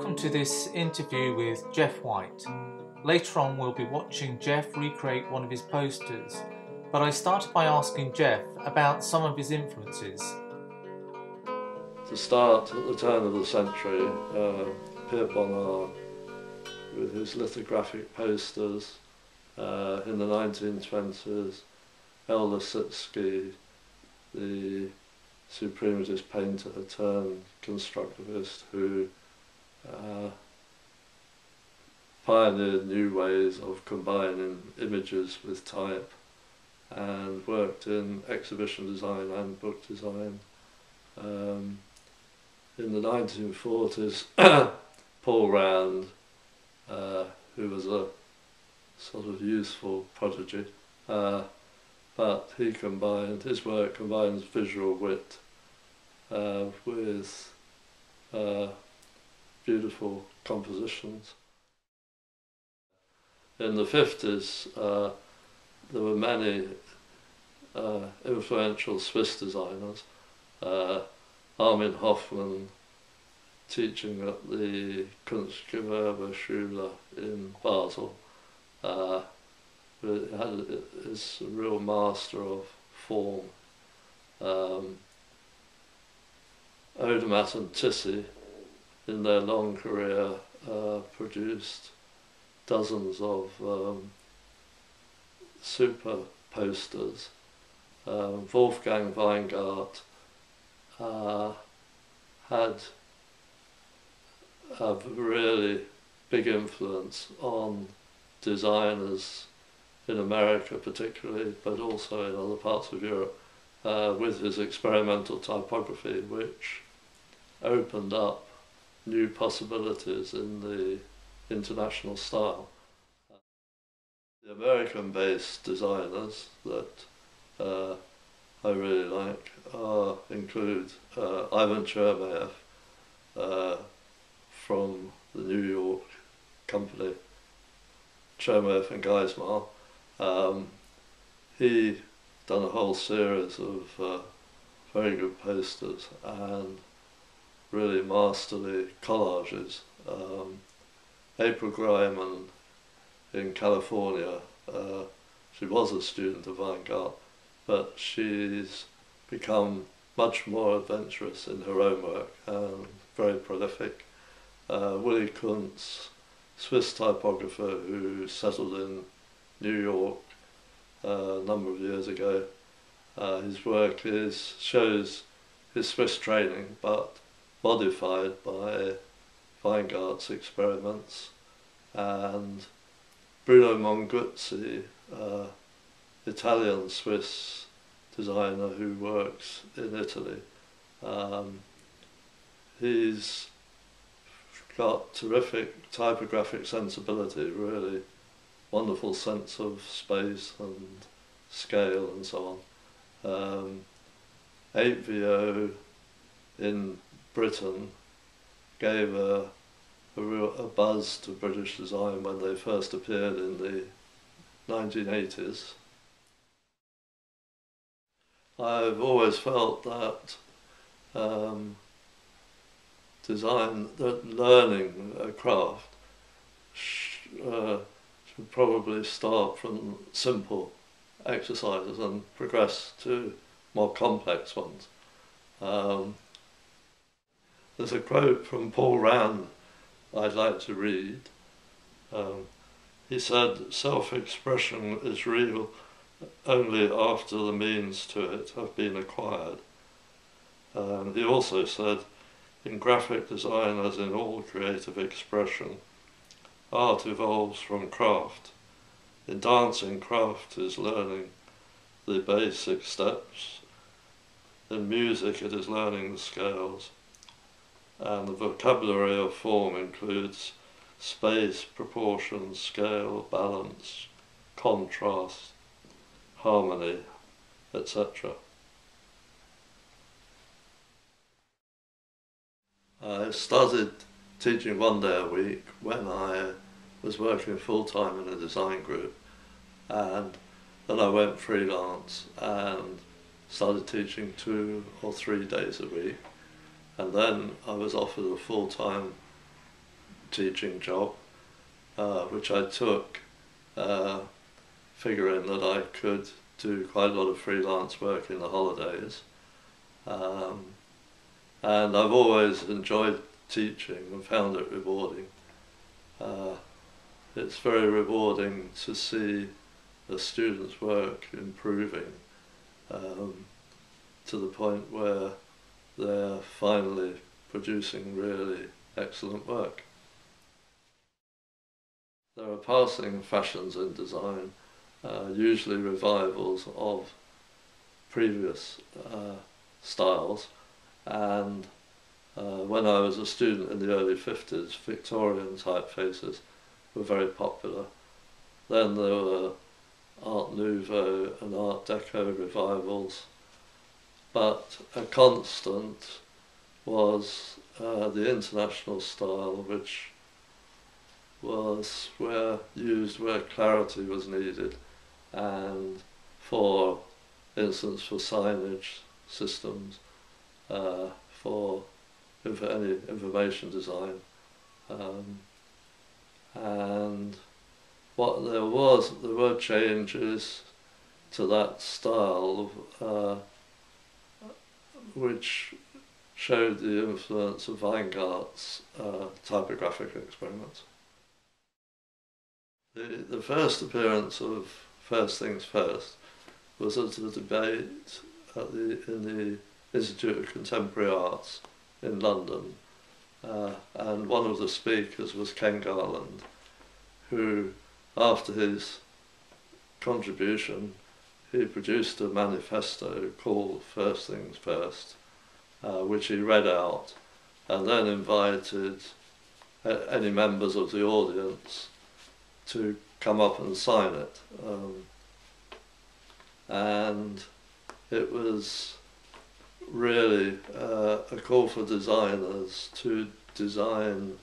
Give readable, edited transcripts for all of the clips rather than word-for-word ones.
Welcome to this interview with Geoff White. Later on we'll be watching Geoff recreate one of his posters, but I started by asking Geoff about some of his influences. To start at the turn of the century, Pierre with his lithographic posters, in the 1920s, L. Lissitzky, the suprematist painter turned constructivist who pioneered new ways of combining images with type and worked in exhibition design and book design. In the 1940s, Paul Rand, who was a sort of youthful prodigy, but his work combines visual wit with beautiful compositions. In the 50s, there were many influential Swiss designers. Armin Hoffmann, teaching at the Kunstgewerbeschule in Basel, is a real master of form. Odermatt and Tissy, in their long career, produced dozens of super posters. Wolfgang Weingart had a really big influence on designers in America particularly, but also in other parts of Europe, with his experimental typography, which opened up new possibilities in the international style. The American-based designers that I really like include Ivan Chermayeff from the New York company, Chermayeff and Geismar. He done a whole series of very good posters and really masterly collages. April Greiman in California, she was a student of Weingart, but she's become much more adventurous in her own work and very prolific. Willy Kuntz, Swiss typographer who settled in New York a number of years ago. His work shows his Swiss training, but modified by Weingart's experiments. And Bruno Monguzzi, Italian-Swiss designer who works in Italy. He's got terrific typographic sensibility, really wonderful sense of space and scale and so on. 8VO in Britain gave a buzz to British design when they first appeared in the 1980s. I've always felt that learning a craft should probably start from simple exercises and progress to more complex ones. There's a quote from Paul Rand I'd like to read. He said, "Self-expression is real only after the means to it have been acquired." He also said, "In graphic design, as in all creative expression, art evolves from craft. In dancing, craft is learning the basic steps. In music, it is learning the scales. And the vocabulary of form includes space, proportion, scale, balance, contrast, harmony, etc." I started teaching one day a week when I was working full-time in a design group, and then I went freelance and started teaching 2 or 3 days a week, and then I was offered a full-time teaching job, which I took, figuring that I could do quite a lot of freelance work in the holidays. And I've always enjoyed teaching and found it rewarding. It's very rewarding to see the students' work improving to the point where they're finally producing really excellent work. There are passing fashions in design, usually revivals of previous styles, and when I was a student in the early 50s, Victorian typefaces were very popular. Then there were Art Nouveau and Art Deco revivals, but a constant was the international style, which was used where clarity was needed, and for instance for signage systems, for any information design, and what there were changes to that style which showed the influence of Weingart's typographic experiments. The first appearance of First Things First was at a debate in the Institute of Contemporary Arts in London, and one of the speakers was Ken Garland, who, after his contribution, he produced a manifesto called First Things First, which he read out and then invited any members of the audience to come up and sign it. And it was really a call for designers to design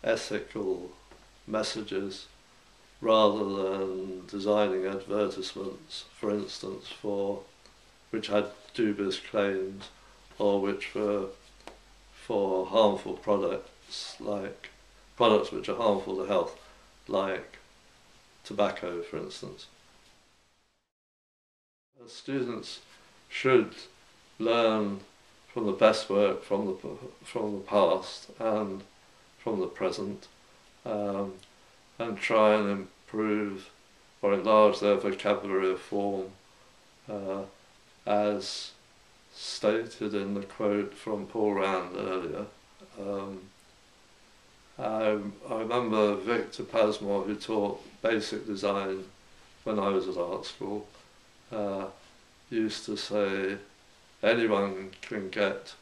ethical messages rather than designing advertisements, for instance, which had dubious claims or which were for harmful products, like products which are harmful to health, like tobacco, for instance. Students should learn from the best work from the past and from the present, and try and improve or enlarge their vocabulary of form, as stated in the quote from Paul Rand earlier. I remember Victor Pasmore, who taught basic design when I was at art school, used to say anyone can get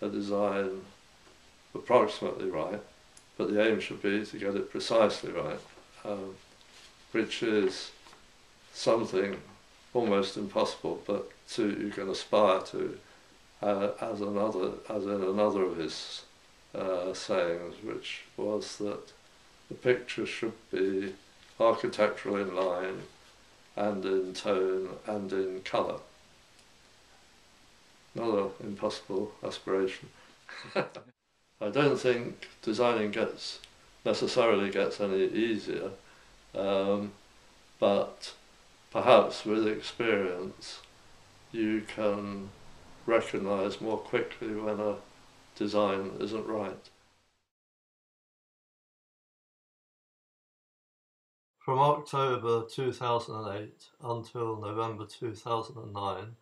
a design approximately right, but the aim should be to get it precisely right, which is something almost impossible, but you can aspire to, as in another of his sayings, which was that the picture should be architectural in line and in tone and in colour. Another impossible aspiration. I don't think designing necessarily gets any easier, but perhaps with experience you can recognise more quickly when a design isn't right. From October 2008 until November 2009,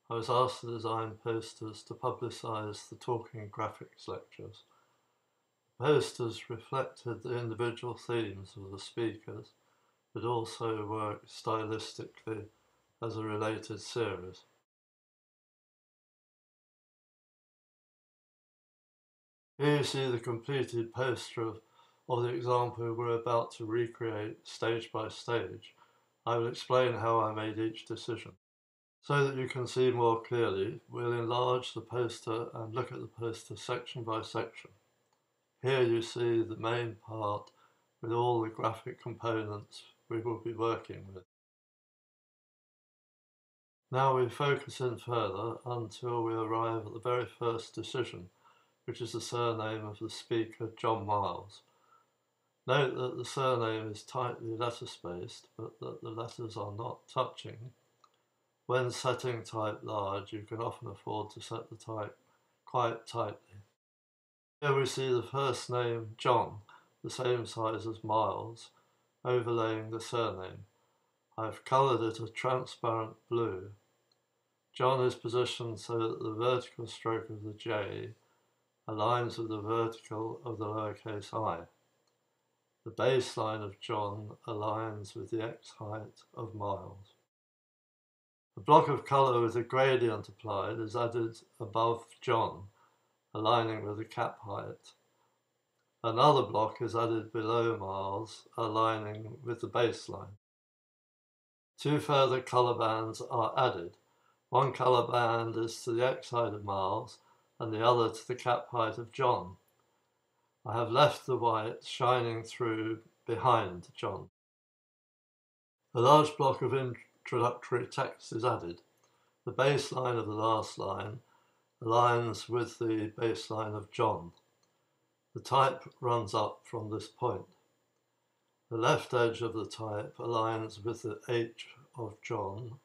I was asked to design posters to publicise the Talking Graphics lectures. The posters reflected the individual themes of the speakers, but also worked stylistically as a related series. Here you see the completed poster of the example we're about to recreate stage by stage. I will explain how I made each decision. So that you can see more clearly, we'll enlarge the poster and look at the poster section by section. Here you see the main part with all the graphic components we will be working with. Now we focus in further until we arrive at the very first decision, which is the surname of the speaker, John Miles. Note that the surname is tightly letter-spaced, but that the letters are not touching. When setting type large, you can often afford to set the type quite tightly. Here we see the first name, John, the same size as Miles, overlaying the surname. I've coloured it a transparent blue. John is positioned so that the vertical stroke of the J aligns with the vertical of the lowercase I. The baseline of John aligns with the X height of Miles. A block of colour with a gradient applied is added above John, aligning with the cap height. Another block is added below Miles, aligning with the baseline. Two further colour bands are added. One colour band is to the X height of Miles and the other to the cap height of John. I have left the white shining through behind John. A large block of introductory text is added. The baseline of the last line aligns with the baseline of John. The type runs up from this point. The left edge of the type aligns with the H of John.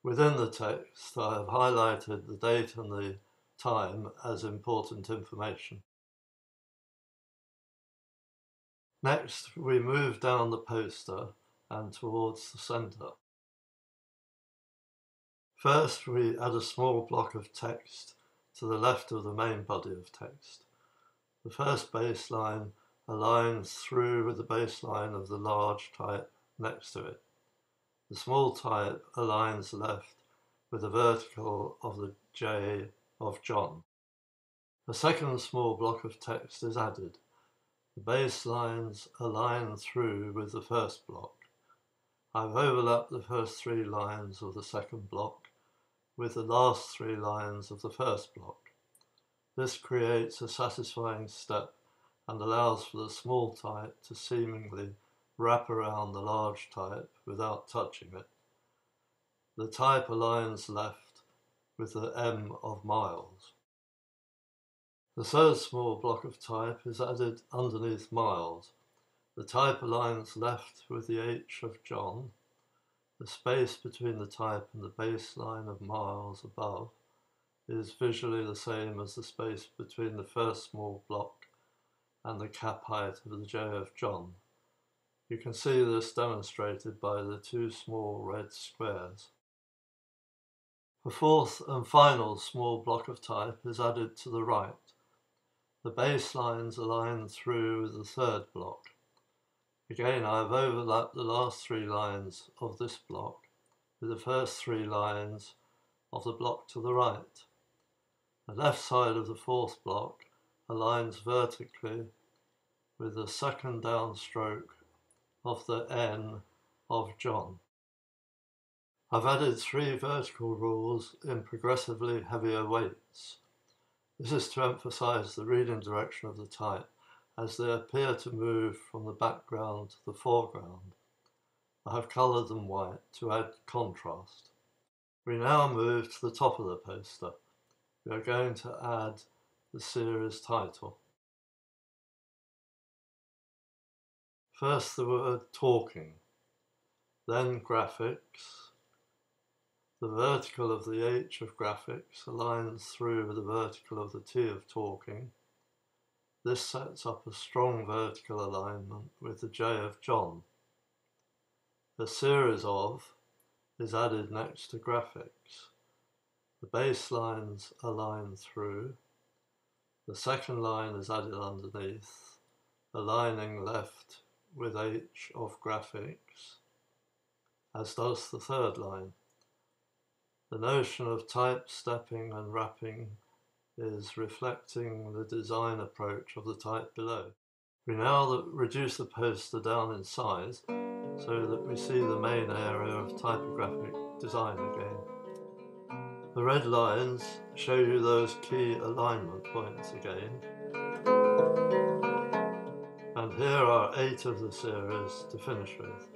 Within the text, I have highlighted the date and the time as important information. Next, we move down the poster and towards the centre. First, we add a small block of text to the left of the main body of text. The first baseline aligns through with the baseline of the large type next to it. The small type aligns left with the vertical of the J of John. A second small block of text is added. The baselines align through with the first block. I've overlapped the first three lines of the second block with the last three lines of the first block. This creates a satisfying step and allows for the small type to seemingly wrap around the large type without touching it. The type aligns left with the M of Miles. The third small block of type is added underneath Miles. The type aligns left with the H of John. The space between the type and the baseline of Miles above is visually the same as the space between the first small block and the cap height of the J of John. You can see this demonstrated by the two small red squares. A fourth and final small block of type is added to the right. The baselines align through with the third block. Again, I have overlapped the last three lines of this block with the first three lines of the block to the right. The left side of the fourth block aligns vertically with the second downstroke of the N of John. I've added three vertical rules in progressively heavier weights. This is to emphasize the reading direction of the type as they appear to move from the background to the foreground. I have coloured them white to add contrast. We now move to the top of the poster. We are going to add the series title. First the word talking, then graphics. The vertical of the H of graphics aligns through with the vertical of the T of talking. This sets up a strong vertical alignment with the J of John. A series of is added next to graphics. The baselines align through. The second line is added underneath, aligning left with H of graphics, as does the third line. The notion of type stepping and wrapping is reflecting the design approach of the type below. We now reduce the poster down in size so that we see the main area of typographic design again. The red lines show you those key alignment points again. And here are 8 of the series to finish with.